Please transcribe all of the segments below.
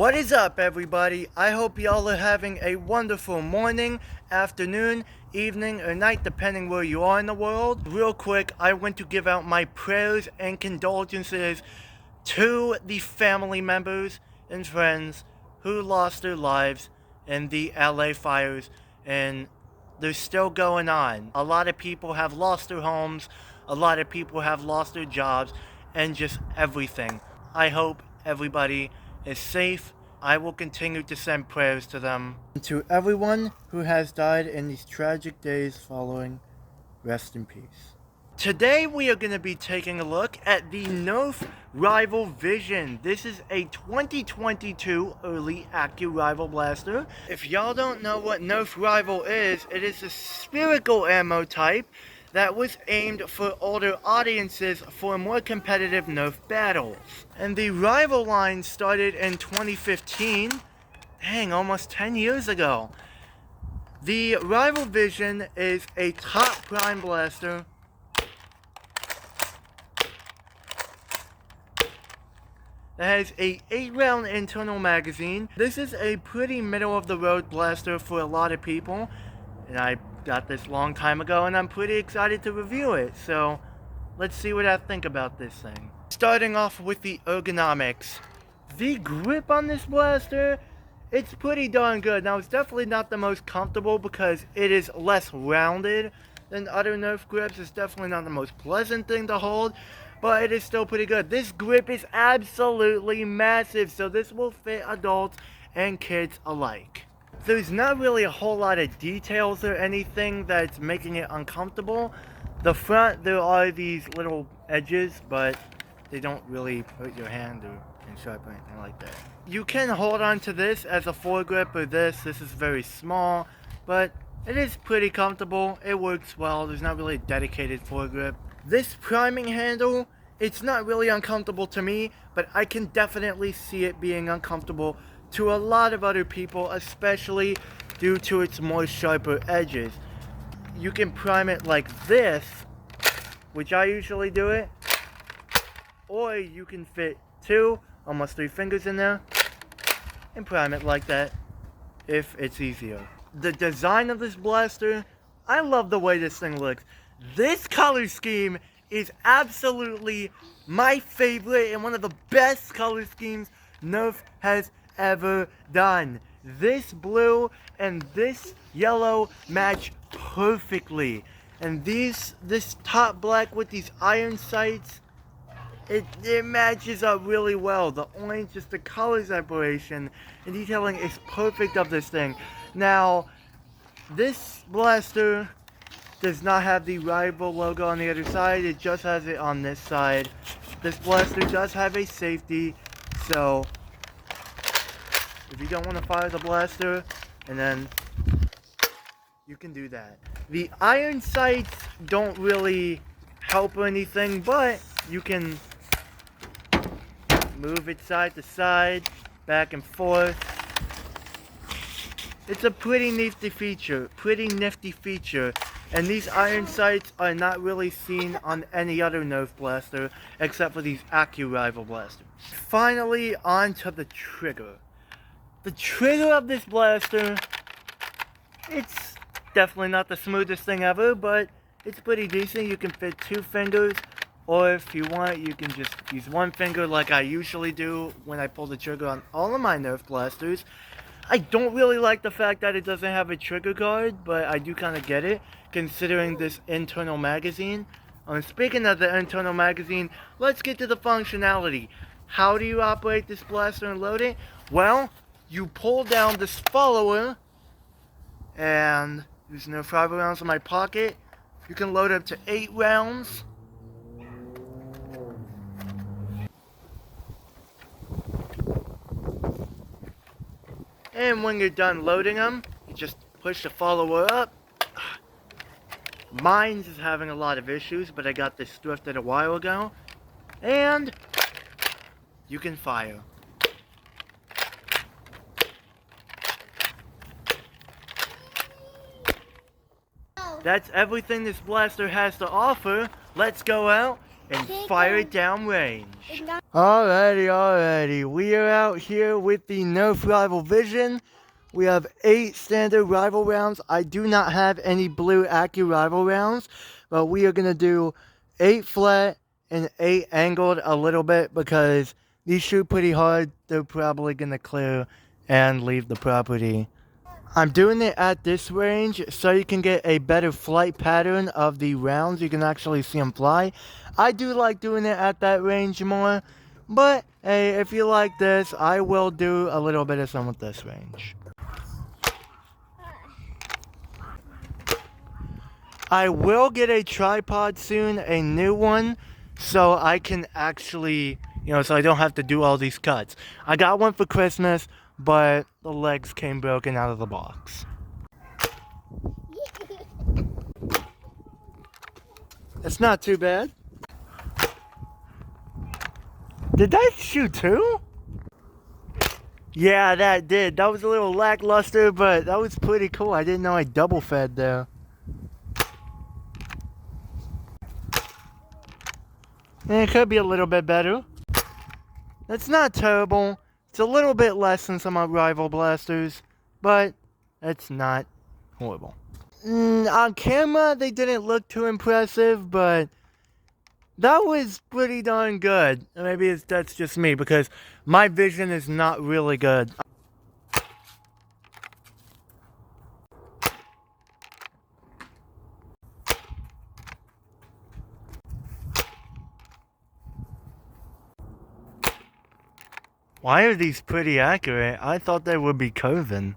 What is up, everybody? I hope y'all are having a wonderful morning, afternoon, evening, or night, depending where you are in the world. Real quick, I want to give out my prayers and condolences to the family members and friends who lost their lives in the LA fires, and they're still going on. A lot of people have lost their homes, a lot of people have lost their jobs, and just everything. I hope everybody is safe. I will continue to send prayers to them. And to everyone who has died in these tragic days following, rest in peace. Today we are going to be taking a look at the Nerf Accurival Vision. This is a 2022 early Accurival blaster. If y'all don't know what Nerf Accurival is, it is a spherical ammo type that was aimed for older audiences for more competitive Nerf battles. And the Rival line started in 2015, dang, almost 10 years ago. The Accurival Vision is a top prime blaster that has a 8-round internal magazine. This is a pretty middle-of-the-road blaster for a lot of people, and I got this a long time ago, and I'm pretty excited to review it. So let's see what I think about this thing. Starting off with the ergonomics. The grip on this blaster, it's pretty darn good. Now, it's definitely not the most comfortable because it is less rounded than other Nerf grips. It's definitely not the most pleasant thing to hold, but it is still pretty good. This grip is absolutely massive, so this will fit adults and kids alike. There's not really a whole lot of details or anything that's making it uncomfortable. The front, there are these little edges, but they don't really hurt your hand or sharp or anything like that. You can hold on to this as a foregrip or this. This is very small, but it is pretty comfortable. It works well. There's not really a dedicated foregrip. This priming handle, it's not really uncomfortable to me, but I can definitely see it being uncomfortable to a lot of other people, especially due to its more sharper edges. You can prime it like this, which I usually do it, or you can fit 2, almost 3 fingers in there, and prime it like that if it's easier. The design of this blaster, I love the way this thing looks. This color scheme is absolutely my favorite and one of the best color schemes Nerf has ever done. This blue and this yellow match perfectly. And this top black with these iron sights, it matches up really well. The orange, just the color separation and detailing is perfect of this thing. Now, this blaster does not have the Rival logo on the other side. It just has it on this side. This blaster does have a safety, so if you don't want to fire the blaster, and then you can do that. The iron sights don't really help or anything, but you can move it side to side, back and forth. It's a pretty nifty feature. And these iron sights are not really seen on any other Nerf blaster except for these Accurival blasters. Finally, on to the trigger. The trigger of this blaster, it's definitely not the smoothest thing ever, but it's pretty decent. You can fit 2 fingers, or if you want, you can just use 1 finger like I usually do when I pull the trigger on all of my Nerf blasters. I don't really like the fact that it doesn't have a trigger guard, but I do kind of get it, considering this internal magazine. Speaking of the internal magazine, let's get to the functionality. How do you operate this blaster and load it? Well, you pull down this follower, and there's no 5 rounds in my pocket. You can load up to 8 rounds. And when you're done loading them, you just push the follower up. Mine's is having a lot of issues, but I got this thrifted a while ago. And you can fire. That's everything this blaster has to offer. Let's go out and fire it down range. Alrighty. We are out here with the Nerf Accurival Vision. We have 8 standard rival rounds. I do not have any blue Accurival rounds, but we are going to do 8 flat and 8 angled a little bit because these shoot pretty hard. They're probably going to clear and leave the property. I'm doing it at this range so you can get a better flight pattern of the rounds. You can actually see them fly. I do like doing it at that range more, but hey, if you like this, I will do a little bit of some with this range. I will get a tripod soon, a new one, so I can actually, so I don't have to do all these cuts. I got one for Christmas, but the legs came broken out of the box. It's not too bad. Did that shoot too? Yeah, that did. That was a little lackluster, but that was pretty cool. I didn't know I double fed there. And it could be a little bit better. It's not terrible. It's a little bit less than some of rival blasters, but it's not horrible. On camera, they didn't look too impressive, but that was pretty darn good. Maybe that's just me, because my vision is not really good. Why are these pretty accurate? I thought they would be curving.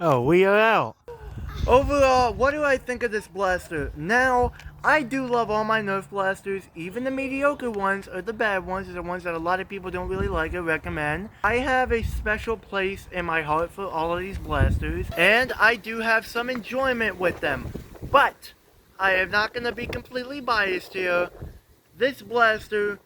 Oh, we are out. Overall, what do I think of this blaster? Now, I do love all my Nerf blasters, even the mediocre ones or the bad ones, the ones that a lot of people don't really like or recommend. I have a special place in my heart for all of these blasters, and I do have some enjoyment with them. But, I am not going to be completely biased here. This blaster,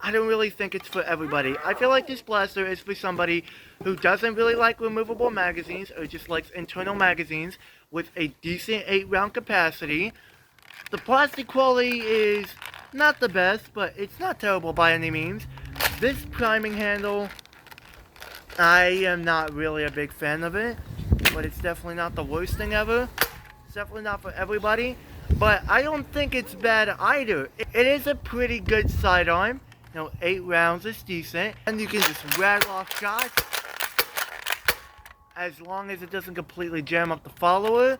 I don't really think it's for everybody. I feel like this blaster is for somebody who doesn't really like removable magazines or just likes internal magazines with a decent 8-round capacity. The plastic quality is not the best, but it's not terrible by any means. This priming handle, I am not really a big fan of it, but it's definitely not the worst thing ever. It's definitely not for everybody, but I don't think it's bad either. It is a pretty good sidearm. 8 rounds is decent, and you can just rattle off shots as long as it doesn't completely jam up the follower.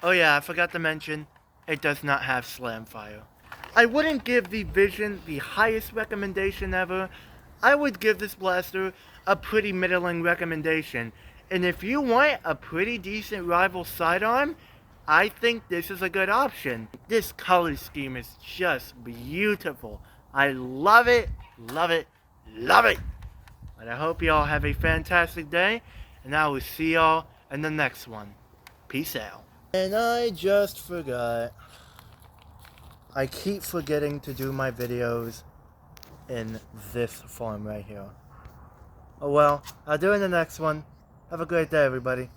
Oh yeah, I forgot to mention, it does not have slam fire. I wouldn't give the Vision the highest recommendation ever. I would give this blaster a pretty middling recommendation. And if you want a pretty decent rival sidearm, I think this is a good option. This color scheme is just beautiful. I love it, love it, love it. And I hope y'all have a fantastic day, and I will see y'all in the next one. Peace out. And I just forgot. I keep forgetting to do my videos in this form right here. Oh well, I'll do it in the next one. Have a great day, everybody.